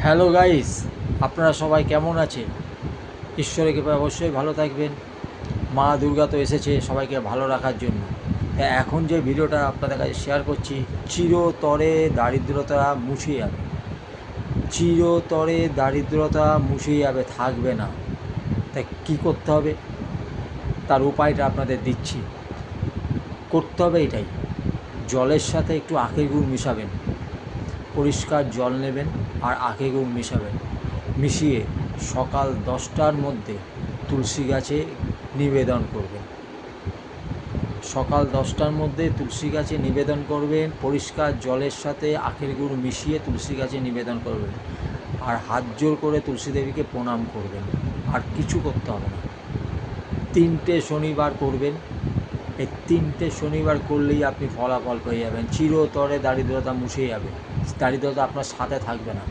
Hello guys, আপনারা সবাই কেমন আছেন? ঈশ্বরের কৃপায় অবশ্যই ভালো থাকবেন। মা দুর্গা তো এসেছে সবাইকে ভালো রাখার জন্য। এখন যে ভিডিওটা আপনাদের কাছে শেয়ার করছি, চিরতরে দারিদ্রতা মুছে যাবে। চিরতরে দারিদ্রতা মুছে যাবে, থাকবে না। তাই কী করতে হবে তার উপায়টা আপনাদের দিচ্ছি। করতে হবে এটাই, জলের সাথে একটু আখের গুড় মিশাবেন। পরিষ্কার জল নেবেন আর আখের গুড় মিশাবেন। মিশিয়ে সকাল 10টার মধ্যে তুলসী গাছে নিবেদন করবেন। সকাল 10টার মধ্যে তুলসী গাছে নিবেদন করবেন। পরিষ্কার জলের সাথে আখের গুড় মিশিয়ে তুলসী গাছে নিবেদন করবেন। আর হাত জোর করে তুলসী দেবীকে প্রণাম করবেন। আর কিছু করতে হবে না। 3টে শনিবার করবেন। এই 3টে শনিবার করলেই আপনি ফলাফল পেয়ে যাবেন। চিরতরে দারিদ্রতা মুছে যাবে। দারিদ্রতা আপনার সাথে থাকবে না।